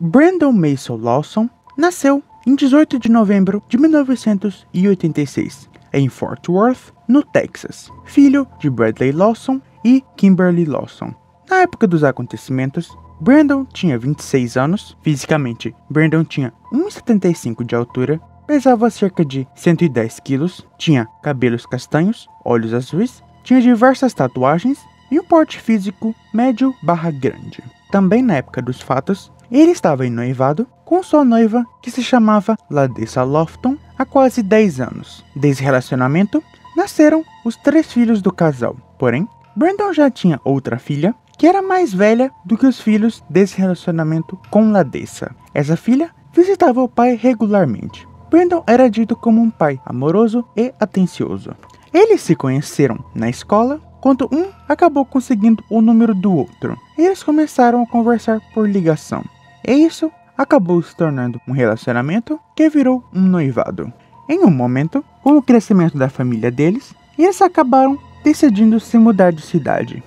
Brandon Mason Lawson nasceu em 18 de novembro de 1986, em Fort Worth, no Texas, filho de Bradley Lawson e Kimberly Lawson. Na época dos acontecimentos, Brandon tinha 26 anos. Fisicamente, Brandon tinha 1,75 de altura, pesava cerca de 110 quilos, tinha cabelos castanhos, olhos azuis, tinha diversas tatuagens e um porte físico médio/grande. Também na época dos fatos, ele estava em noivado com sua noiva, que se chamava Ladessa Lofton, há quase 10 anos. Desse relacionamento, nasceram os 3 filhos do casal. Porém, Brandon já tinha outra filha, que era mais velha do que os filhos desse relacionamento com Ladessa. Essa filha visitava o pai regularmente. Brandon era dito como um pai amoroso e atencioso. Eles se conheceram na escola, quando um acabou conseguindo o número do outro. Eles começaram a conversar por ligação. E isso acabou se tornando um relacionamento que virou um noivado. Em um momento, com o crescimento da família deles, eles acabaram decidindo se mudar de cidade.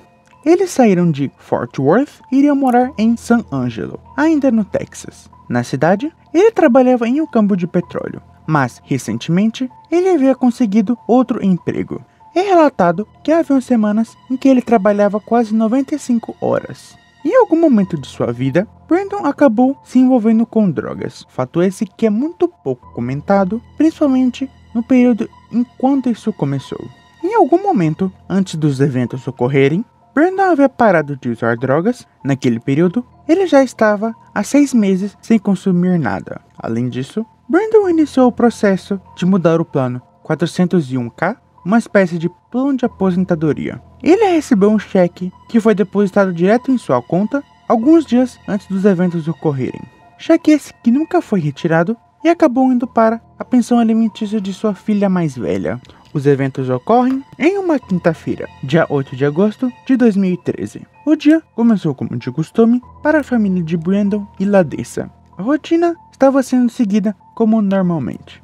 Eles saíram de Fort Worth e iriam morar em San Angelo, ainda no Texas. Na cidade, ele trabalhava em um campo de petróleo, mas recentemente ele havia conseguido outro emprego. É relatado que haviam semanas em que ele trabalhava quase 95 horas. Em algum momento de sua vida, Brandon acabou se envolvendo com drogas, fato esse que é muito pouco comentado, principalmente no período enquanto isso começou. Em algum momento, antes dos eventos ocorrerem, Brandon havia parado de usar drogas. Naquele período, ele já estava há 6 meses sem consumir nada. Além disso, Brandon iniciou o processo de mudar o plano 401k, uma espécie de plano de aposentadoria. Ele recebeu um cheque que foi depositado direto em sua conta alguns dias antes dos eventos ocorrerem. Cheque esse que nunca foi retirado e acabou indo para a pensão alimentícia de sua filha mais velha. Os eventos ocorrem em uma quinta-feira, dia 8 de agosto de 2013. O dia começou como de costume para a família de Brandon e Ladessa. A rotina estava sendo seguida como normalmente.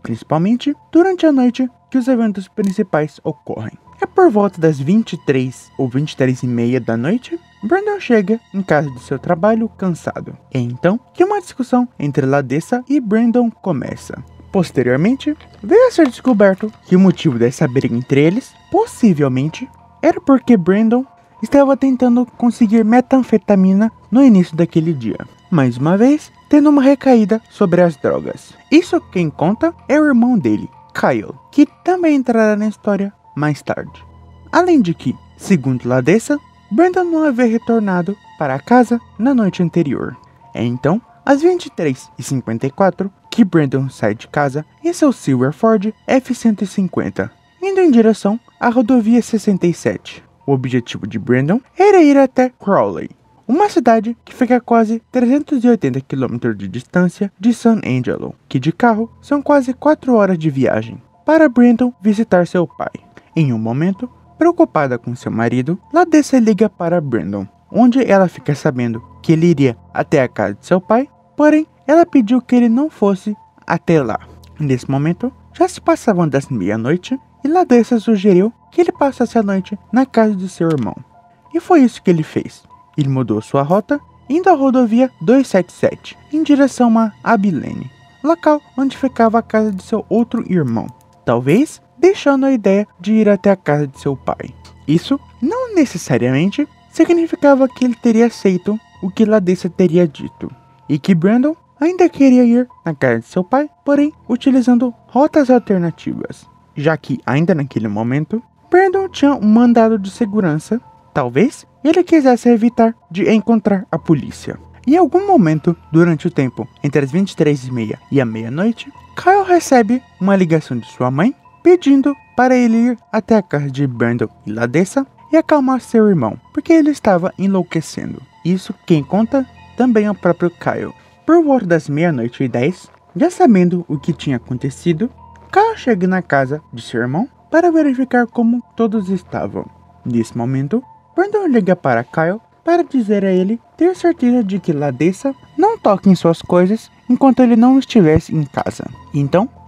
Principalmente durante a noite que os eventos principais ocorrem. É por volta das 23 ou 23h30 da noite, Brandon chega em casa de seu trabalho cansado. É então que uma discussão entre Ladessa e Brandon começa. Posteriormente, veio a ser descoberto que o motivo dessa briga entre eles, possivelmente, era porque Brandon estava tentando conseguir metanfetamina no início daquele dia. Mais uma vez, tendo uma recaída sobre as drogas. Isso quem conta é o irmão dele, Kyle, que também entrará na história mais tarde. Além de que, segundo Ladessa, Brandon não havia retornado para casa na noite anterior. É então, às 23h54, que Brandon sai de casa em seu Silver Ford F-150, indo em direção à rodovia 67. O objetivo de Brandon era ir até Crowley, uma cidade que fica a quase 380 km de distância de San Angelo, que de carro são quase 4 horas de viagem, para Brandon visitar seu pai. Em um momento, preocupada com seu marido, Ladessa liga para Brandon, onde ela fica sabendo que ele iria até a casa de seu pai, porém ela pediu que ele não fosse até lá. Nesse momento, já se passavam das meia-noite e Ladessa sugeriu que ele passasse a noite na casa de seu irmão. E foi isso que ele fez. Ele mudou sua rota, indo à rodovia 277, em direção a Abilene, local onde ficava a casa de seu outro irmão, talvez deixando a ideia de ir até a casa de seu pai. Isso não necessariamente significava que ele teria aceito o que Ladessa teria dito, e que Brandon ainda queria ir na casa de seu pai, porém utilizando rotas alternativas, já que ainda naquele momento, Brandon tinha um mandado de segurança. Talvez ele quisesse evitar de encontrar a polícia. Em algum momento, durante o tempo entre as 23h30 e a meia-noite, Kyle recebe uma ligação de sua mãe pedindo para ele ir até a casa de Brandon e Ladessa e acalmar seu irmão, porque ele estava enlouquecendo. Isso quem conta também é o próprio Kyle. Por volta das 00h10, já sabendo o que tinha acontecido, Kyle chega na casa de seu irmão para verificar como todos estavam. Nesse momento, Brandon liga para Kyle para dizer a ele ter certeza de que Ladessa não toque em suas coisas enquanto ele não estivesse em casa.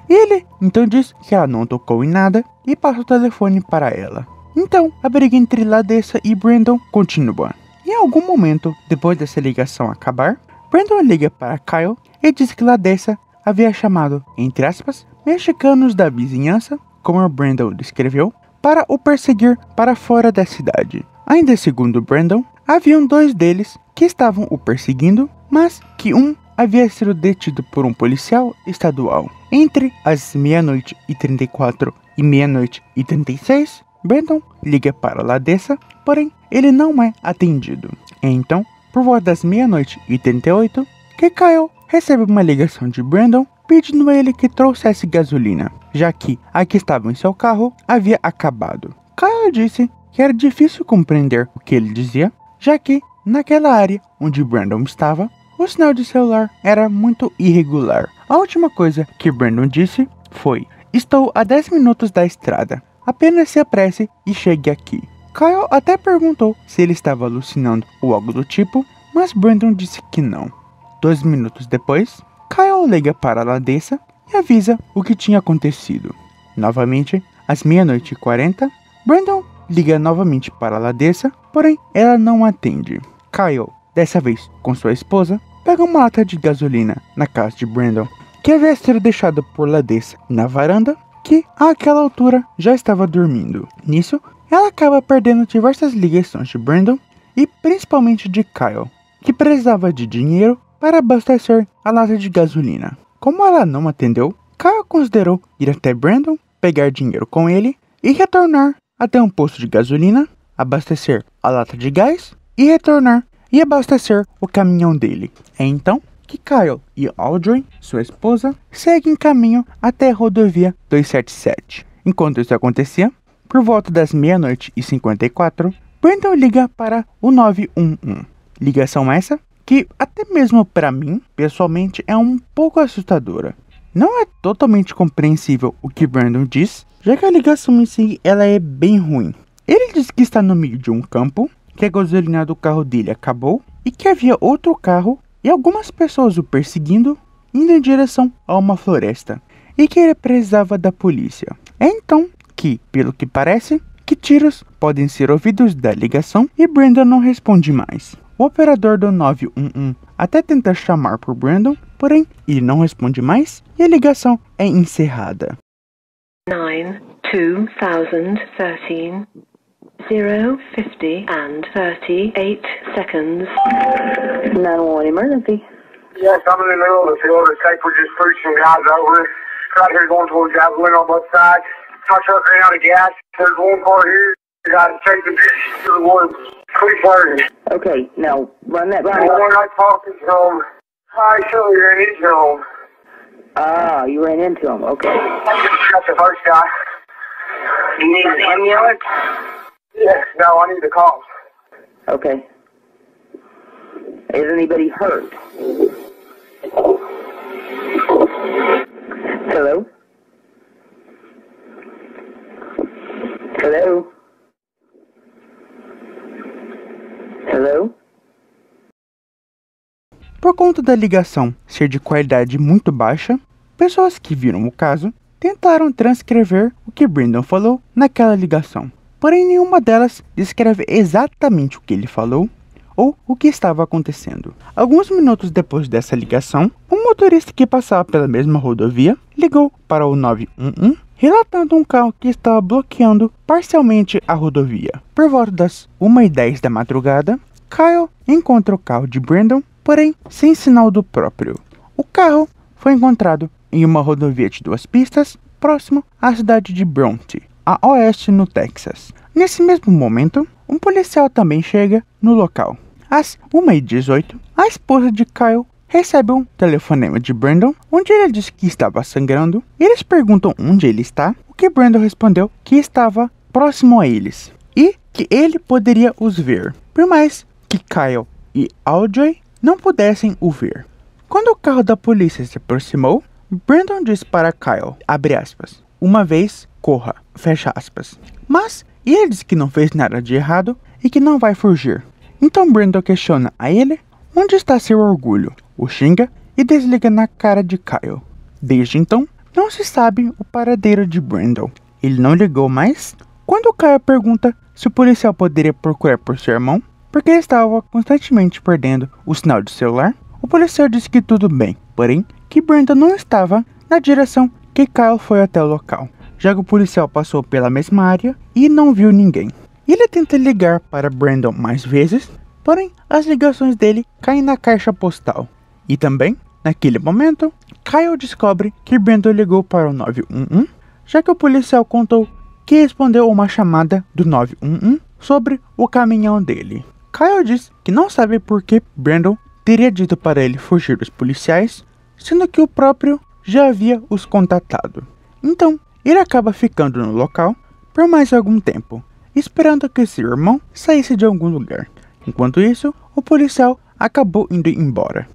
Ele diz que ela não tocou em nada e passa o telefone para ela. Então, a briga entre Ladessa e Brandon continua. Em algum momento, depois dessa ligação acabar, Brandon liga para Kyle e diz que LaDessa havia chamado, entre aspas, mexicanos da vizinhança, como o Brandon descreveu, para o perseguir para fora da cidade. Ainda segundo Brandon, haviam 2 deles que estavam o perseguindo, mas que um havia sido detido por um policial estadual. Entre as 00:34 e 00:36, Brandon liga para LaDessa, porém ele não é atendido. Então, por volta das 00:38, que Kyle recebe uma ligação de Brandon pedindo a ele que trouxesse gasolina, já que a que estava em seu carro havia acabado. Kyle disse que era difícil compreender o que ele dizia, já que, naquela área onde Brandon estava, o sinal de celular era muito irregular. A última coisa que Brandon disse foi: "Estou a 10 minutos da estrada, apenas se apresse e chegue aqui." Kyle até perguntou se ele estava alucinando ou algo do tipo, mas Brandon disse que não. 2 minutos depois, Kyle liga para LaDessa e avisa o que tinha acontecido. Novamente, às 00:40, Brandon liga novamente para LaDessa, porém ela não atende. Kyle, dessa vez com sua esposa, pega uma lata de gasolina na casa de Brandon, que havia sido deixada por LaDessa na varanda, que àquela altura já estava dormindo. Nisso, ela acaba perdendo diversas ligações de Brandon e principalmente de Kyle, que precisava de dinheiro para abastecer a lata de gasolina. Como ela não atendeu, Kyle considerou ir até Brandon, pegar dinheiro com ele e retornar até um posto de gasolina, abastecer a lata de gás e retornar e abastecer o caminhão dele. É então que Kyle e Audrey, sua esposa, seguem caminho até a rodovia 277. Enquanto isso acontecia, por volta das 00:54, Brandon liga para o 911. Ligação essa que até mesmo para mim, pessoalmente, é um pouco assustadora. Não é totalmente compreensível o que Brandon diz, já que a ligação em si ela é bem ruim. Ele diz que está no meio de um campo, que a gasolina do carro dele acabou e que havia outro carro e algumas pessoas o perseguindo, indo em direção a uma floresta, e que ele precisava da polícia. É então que, pelo que parece, que tiros podem ser ouvidos da ligação e Brandon não responde mais. O operador do 911 até tenta chamar por Brandon, porém ele não responde mais e a ligação é encerrada. 9/2013 0:50 and 38 seconds. 911 emergency. Yes, I'm in the middle of the field. It's like we're just pushing guys over. Right here going towards gasoline on both sides. My truck ran out of gas. There's one car here. You gotta take the bitch to the woods. Quick burning. Okay, now run that by The one I talked is home. I surely ran into him. Ah, you ran into him. Okay. That's the first guy. You need an ambulance? Yes, no, I need the cops. Okay. Is anybody hurt? Hello? Hello? Hello? Por conta da ligação ser de qualidade muito baixa, pessoas que viram o caso tentaram transcrever o que Brandon falou naquela ligação. Porém, nenhuma delas descreve exatamente o que ele falou ou o que estava acontecendo. Alguns minutos depois dessa ligação, um motorista que passava pela mesma rodovia ligou para o 911, relatando um carro que estava bloqueando parcialmente a rodovia. Por volta das 1:10 da madrugada, Kyle encontra o carro de Brandon, porém sem sinal do próprio. O carro foi encontrado em uma rodovia de 2 pistas, próximo à cidade de Bronte, a oeste no Texas. Nesse mesmo momento, um policial também chega no local. Às 1:18, a esposa de Kyle recebe um telefonema de Brandon, onde ele diz que estava sangrando. Eles perguntam onde ele está, o que Brandon respondeu que estava próximo a eles e que ele poderia os ver, por mais que Kyle e Audrey não pudessem o ver. Quando o carro da polícia se aproximou, Brandon disse para Kyle, abre aspas, uma vez, corra, fecha aspas. Mas ele diz que não fez nada de errado e que não vai fugir. Então Brandon questiona a ele onde está seu orgulho, o xinga e desliga na cara de Kyle. Desde então, não se sabe o paradeiro de Brandon. Ele não ligou mais. Quando Kyle pergunta se o policial poderia procurar por seu irmão, porque ele estava constantemente perdendo o sinal de celular, o policial disse que tudo bem, porém que Brandon não estava na direção que Kyle foi até o local, já que o policial passou pela mesma área e não viu ninguém. Ele tenta ligar para Brandon mais vezes, porém as ligações dele caem na caixa postal. E também, naquele momento, Kyle descobre que Brandon ligou para o 911, já que o policial contou que respondeu uma chamada do 911 sobre o caminhão dele. Kyle diz que não sabe por que Brandon teria dito para ele fugir dos policiais, sendo que o próprio já havia os contatado. Então, ele acaba ficando no local por mais algum tempo, esperando que seu irmão saísse de algum lugar. Enquanto isso, o policial acabou indo embora.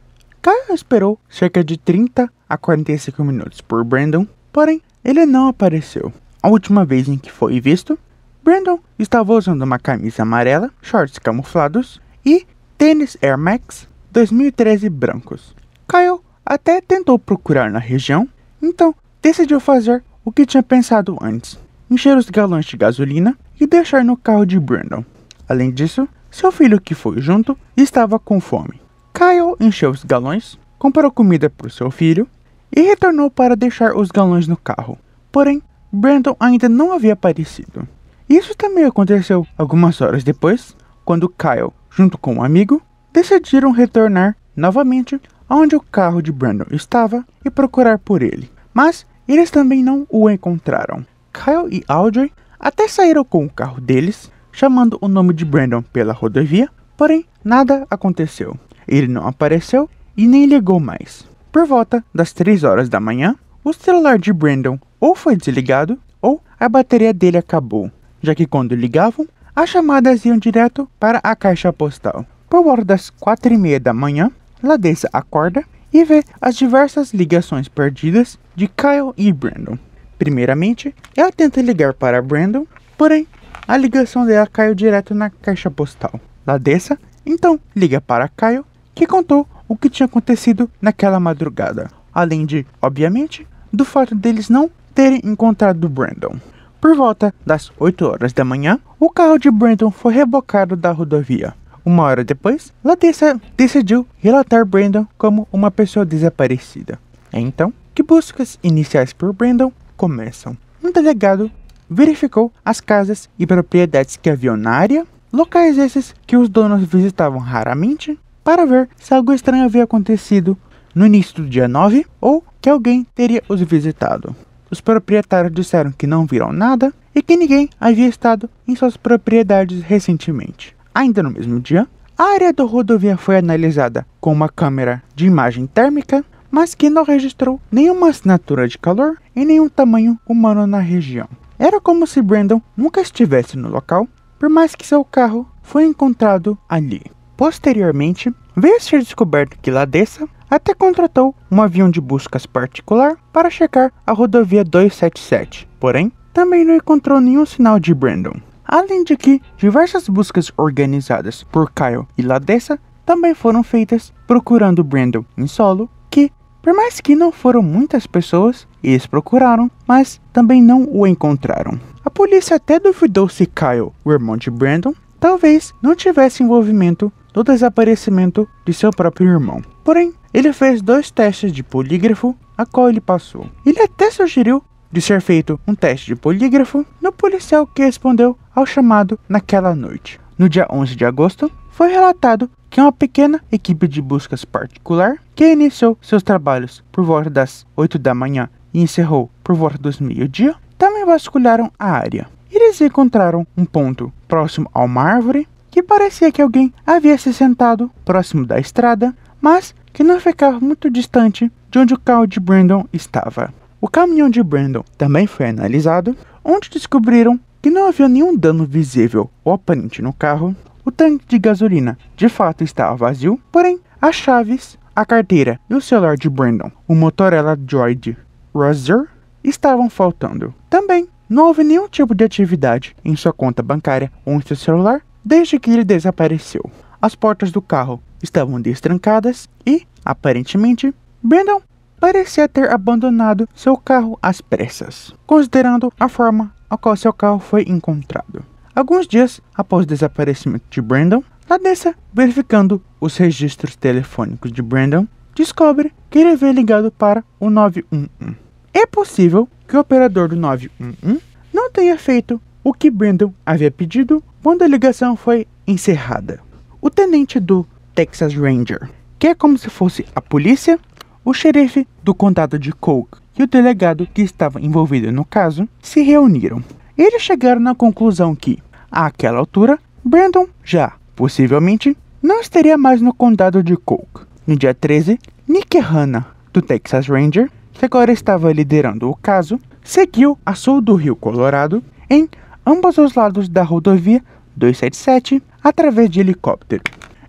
Kyle esperou cerca de 30 a 45 minutos por Brandon, porém ele não apareceu. A última vez em que foi visto, Brandon estava usando uma camisa amarela, shorts camuflados e tênis Air Max 2013 brancos. Kyle até tentou procurar na região, então decidiu fazer o que tinha pensado antes: encher os galões de gasolina e deixar no carro de Brandon. Além disso, seu filho, que foi junto, estava com fome. Kyle encheu os galões, comprou comida para o seu filho e retornou para deixar os galões no carro. Porém, Brandon ainda não havia aparecido. Isso também aconteceu algumas horas depois, quando Kyle, junto com um amigo, decidiram retornar novamente aonde o carro de Brandon estava e procurar por ele. Mas eles também não o encontraram. Kyle e Audrey até saíram com o carro deles, chamando o nome de Brandon pela rodovia, porém nada aconteceu. Ele não apareceu e nem ligou mais. Por volta das 3 horas da manhã, o celular de Brandon ou foi desligado ou a bateria dele acabou, já que quando ligavam, as chamadas iam direto para a caixa postal. Por volta das 4:30 da manhã, Ladessa acorda e vê as diversas ligações perdidas de Kyle e Brandon. Primeiramente, ela tenta ligar para Brandon, porém a ligação dela caiu direto na caixa postal. Ladessa então liga para Kyle, que contou o que tinha acontecido naquela madrugada, além de, obviamente, do fato deles não terem encontrado Brandon. Por volta das 8 horas da manhã, o carro de Brandon foi rebocado da rodovia. Uma hora depois, Ladessa decidiu relatar Brandon como uma pessoa desaparecida. É então que buscas iniciais por Brandon começam. Um delegado verificou as casas e propriedades que haviam na área, locais esses que os donos visitavam raramente, para ver se algo estranho havia acontecido no início do dia 9 ou que alguém teria os visitado. Os proprietários disseram que não viram nada e que ninguém havia estado em suas propriedades recentemente. Ainda no mesmo dia, a área da rodovia foi analisada com uma câmera de imagem térmica, mas que não registrou nenhuma assinatura de calor e nenhum tamanho humano na região. Era como se Brandon nunca estivesse no local, por mais que seu carro foi encontrado ali. Posteriormente, veio a ser descoberto que Ladessa até contratou um avião de buscas particular para checar a rodovia 277, porém, também não encontrou nenhum sinal de Brandon. Além de que diversas buscas organizadas por Kyle e Ladessa também foram feitas procurando Brandon em solo, que, por mais que não foram muitas pessoas, eles procuraram, mas também não o encontraram. A polícia até duvidou se Kyle, o irmão de Brandon, talvez não tivesse envolvimento no desaparecimento de seu próprio irmão. Porém, ele fez 2 testes de polígrafo, a qual ele passou. Ele até sugeriu de ser feito um teste de polígrafo no policial que respondeu ao chamado naquela noite. No dia 11 de agosto, foi relatado que uma pequena equipe de buscas particular, que iniciou seus trabalhos por volta das 8 da manhã e encerrou por volta dos meio-dia, também vasculharam a área. Eles encontraram um ponto próximo a uma árvore que parecia que alguém havia se sentado próximo da estrada, mas que não ficava muito distante de onde o carro de Brandon estava. O caminhão de Brandon também foi analisado, onde descobriram que não havia nenhum dano visível ou aparente no carro. O tanque de gasolina de fato estava vazio, porém as chaves, a carteira e o celular de Brandon, o Motorola Droid Razr, estavam faltando. Também não houve nenhum tipo de atividade em sua conta bancária ou em seu celular desde que ele desapareceu. As portas do carro estavam destrancadas e, aparentemente, Brandon parecia ter abandonado seu carro às pressas, considerando a forma a qual seu carro foi encontrado. Alguns dias após o desaparecimento de Brandon, Nadessa, verificando os registros telefônicos de Brandon, descobre que ele havia ligado para o 911. É possível que o operador do 911 não tenha feito o que Brandon havia pedido quando a ligação foi encerrada. O tenente do Texas Ranger, que é como se fosse a polícia, o xerife do condado de Coke e o delegado que estava envolvido no caso, se reuniram. Eles chegaram na conclusão que, àquela altura, Brandon já, possivelmente, não estaria mais no condado de Coke. No dia 13, Nick Hanna, do Texas Ranger, que agora estava liderando o caso, seguiu a sul do Rio Colorado, em ambos os lados da rodovia 277, através de helicóptero.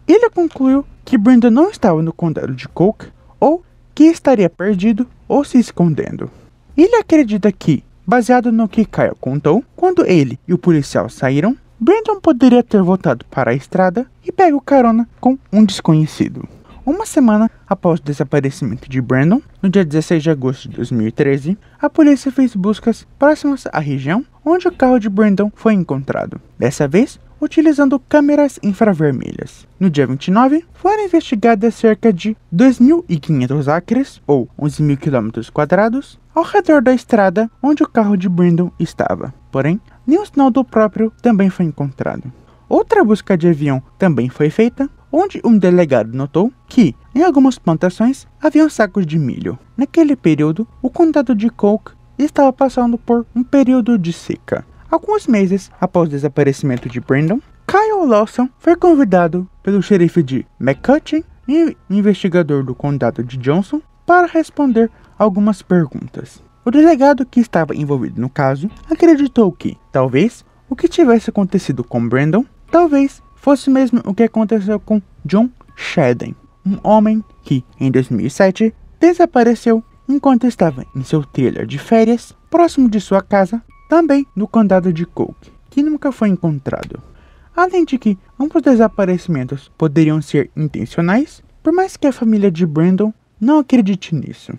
Ele concluiu que Brandon não estava no condado de Coke, ou que estaria perdido ou se escondendo. Ele acredita que, baseado no que Kyle contou, quando ele e o policial saíram, Brandon poderia ter voltado para a estrada e pego carona com um desconhecido. Uma semana após o desaparecimento de Brandon, no dia 16 de agosto de 2013, a polícia fez buscas próximas à região onde o carro de Brandon foi encontrado, dessa vez utilizando câmeras infravermelhas. No dia 29, foram investigadas cerca de 2.500 acres, ou 11.000 km², ao redor da estrada onde o carro de Brandon estava. Porém, nenhum sinal do próprio também foi encontrado. Outra busca de avião também foi feita, onde um delegado notou que, em algumas plantações, haviam sacos de milho. Naquele período, o condado de Coke estava passando por um período de seca. Alguns meses após o desaparecimento de Brandon, Kyle Lawson foi convidado pelo xerife de McCutcheon e investigador do condado de Johnson para responder algumas perguntas. O delegado que estava envolvido no caso acreditou que, talvez, o que tivesse acontecido com Brandon, talvez fosse mesmo o que aconteceu com John Shedden, um homem que, em 2007, desapareceu enquanto estava em seu trailer de férias, próximo de sua casa, também no condado de Coke, que nunca foi encontrado. Além de que ambos desaparecimentos poderiam ser intencionais, por mais que a família de Brandon não acredite nisso.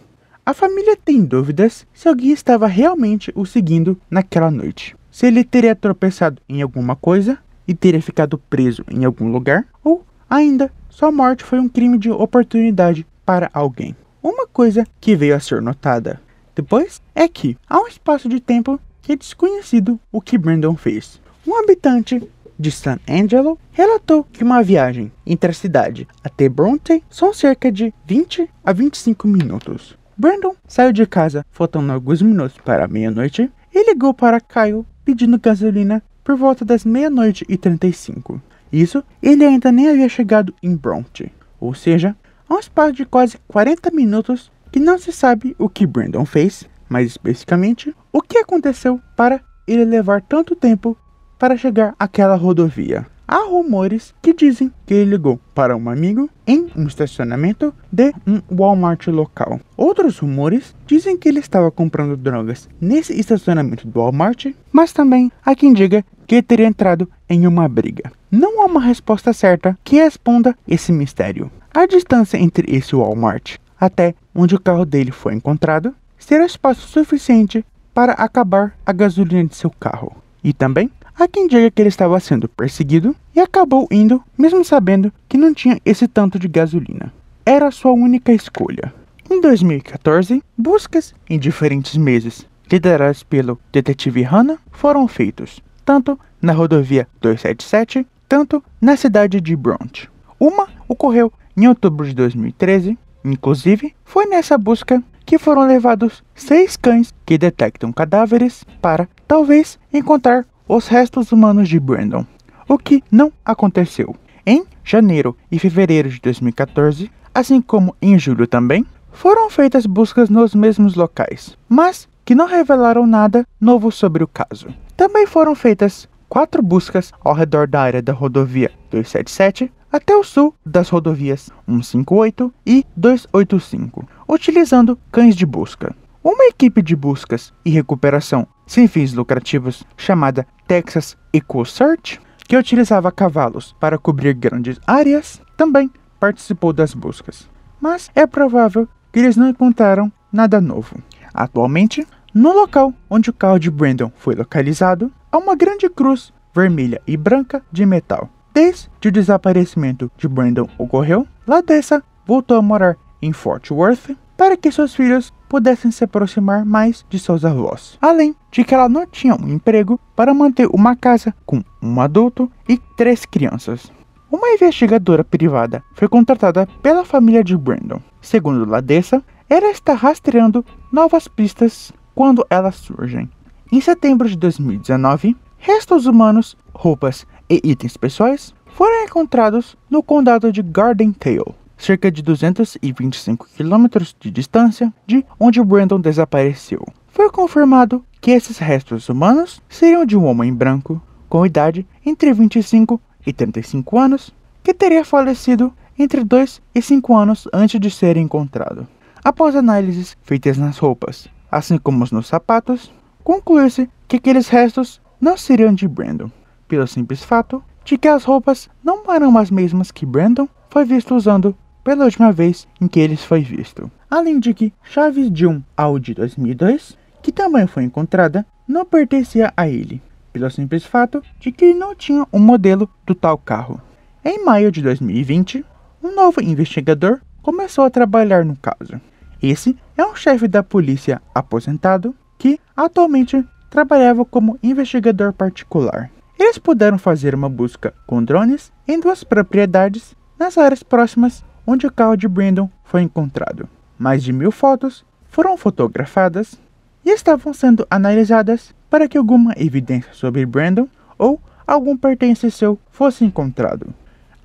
A família tem dúvidas se alguém estava realmente o seguindo naquela noite. Se ele teria tropeçado em alguma coisa e teria ficado preso em algum lugar, ou ainda sua morte foi um crime de oportunidade para alguém. Uma coisa que veio a ser notada depois é que há um espaço de tempo que é desconhecido o que Brandon fez. Um habitante de San Angelo relatou que uma viagem entre a cidade até Bronte são cerca de 20 a 25 minutos. Brandon saiu de casa faltando alguns minutos para meia-noite e ligou para Kyle pedindo gasolina por volta das 00:35. Isso, ele ainda nem havia chegado em Bronte, ou seja, há um espaço de quase 40 minutos que não se sabe o que Brandon fez, mais especificamente, o que aconteceu para ele levar tanto tempo para chegar àquela rodovia. Há rumores que dizem que ele ligou para um amigo em um estacionamento de um Walmart local. Outros rumores dizem que ele estava comprando drogas nesse estacionamento do Walmart, mas também há quem diga que ele teria entrado em uma briga. Não há uma resposta certa que responda esse mistério. A distância entre esse Walmart até onde o carro dele foi encontrado será espaço suficiente para acabar a gasolina de seu carro. E também há quem diga que ele estava sendo perseguido e acabou indo, mesmo sabendo que não tinha esse tanto de gasolina. Era a sua única escolha. Em 2014, buscas em diferentes meses, lideradas pelo detetive Hanna, foram feitos, tanto na rodovia 277, tanto na cidade de Bronte. Uma ocorreu em outubro de 2013, inclusive foi nessa busca que foram levados 6 cães que detectam cadáveres para, talvez, encontrar os restos humanos de Brandon, o que não aconteceu. Em janeiro e fevereiro de 2014, assim como em julho também, foram feitas buscas nos mesmos locais, mas que não revelaram nada novo sobre o caso. Também foram feitas 4 buscas ao redor da área da rodovia 277 até o sul das rodovias 158 e 285, utilizando cães de busca. Uma equipe de buscas e recuperação sem fins lucrativos chamada Texas Equal Search, que utilizava cavalos para cobrir grandes áreas, também participou das buscas. Mas é provável que eles não encontraram nada novo. Atualmente, no local onde o carro de Brandon foi localizado, há uma grande cruz vermelha e branca de metal. Desde o desaparecimento de Brandon ocorreu, LaDessa voltou a morar em Fort Worth para que seus filhos pudessem se aproximar mais de seus avós. Além de que ela não tinha um emprego para manter uma casa com um adulto e 3 crianças. Uma investigadora privada foi contratada pela família de Brandon. Segundo LaDessa, ela está rastreando novas pistas quando elas surgem. Em setembro de 2019, restos humanos, roupas e itens pessoais foram encontrados no condado de Gardendale, cerca de 225 km de distância de onde Brandon desapareceu. Foi confirmado que esses restos humanos seriam de um homem branco, com idade entre 25 e 35 anos, que teria falecido entre 2 e 5 anos antes de ser encontrado. Após análises feitas nas roupas, assim como nos sapatos, concluiu-se que aqueles restos não seriam de Brandon, pelo simples fato de que as roupas não eram as mesmas que Brandon foi visto usando pela última vez em que ele foi visto. Além de que chaves de um Audi 2002, que também foi encontrada, não pertencia a ele, pelo simples fato de que ele não tinha um modelo do tal carro. Em maio de 2020, um novo investigador começou a trabalhar no caso. Esse é um chefe da polícia aposentado que atualmente trabalhava como investigador particular. Eles puderam fazer uma busca com drones em 2 propriedades nas áreas próximas onde o carro de Brandon foi encontrado. Mais de 1000 fotos foram fotografadas e estavam sendo analisadas para que alguma evidência sobre Brandon ou algum pertence seu fosse encontrado.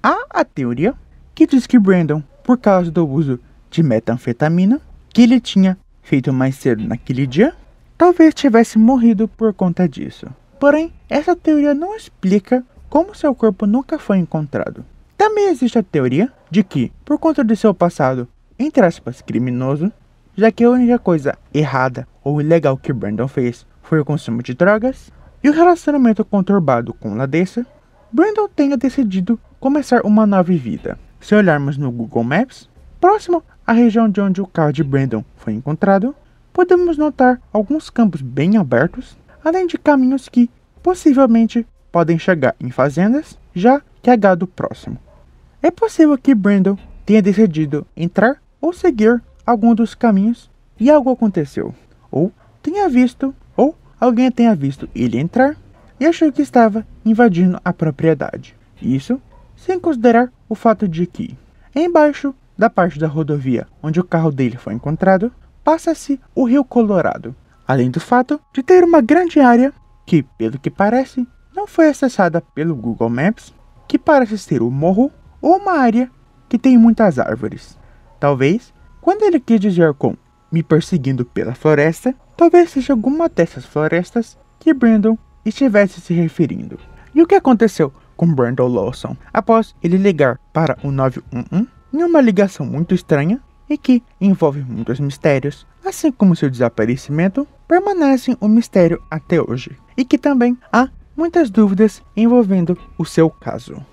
Há a teoria que diz que Brandon, por causa do uso de metanfetamina que ele tinha feito mais cedo naquele dia, talvez tivesse morrido por conta disso. Porém, essa teoria não explica como seu corpo nunca foi encontrado. Também existe a teoria de que, por conta de seu passado, entre aspas, criminoso, já que a única coisa errada ou ilegal que Brandon fez foi o consumo de drogas, e o relacionamento conturbado com LaDessa, Brandon tenha decidido começar uma nova vida. Se olharmos no Google Maps, próximo à região de onde o carro de Brandon foi encontrado, podemos notar alguns campos bem abertos, além de caminhos que, possivelmente, podem chegar em fazendas, já que há gado próximo. É possível que Brandon tenha decidido entrar ou seguir algum dos caminhos e algo aconteceu, ou alguém tenha visto ele entrar e achou que estava invadindo a propriedade. Isso sem considerar o fato de que, embaixo da parte da rodovia onde o carro dele foi encontrado, passa-se o Rio Colorado, além do fato de ter uma grande área que, pelo que parece, não foi acessada pelo Google Maps, que parece ser o morro ou uma área que tem muitas árvores. Talvez, quando ele quis dizer com me perseguindo pela floresta, talvez seja alguma dessas florestas que Brandon estivesse se referindo. E o que aconteceu com Brandon Lawson após ele ligar para o 911 em uma ligação muito estranha e que envolve muitos mistérios, assim como seu desaparecimento, permanecem um mistério até hoje, e que também há muitas dúvidas envolvendo o seu caso.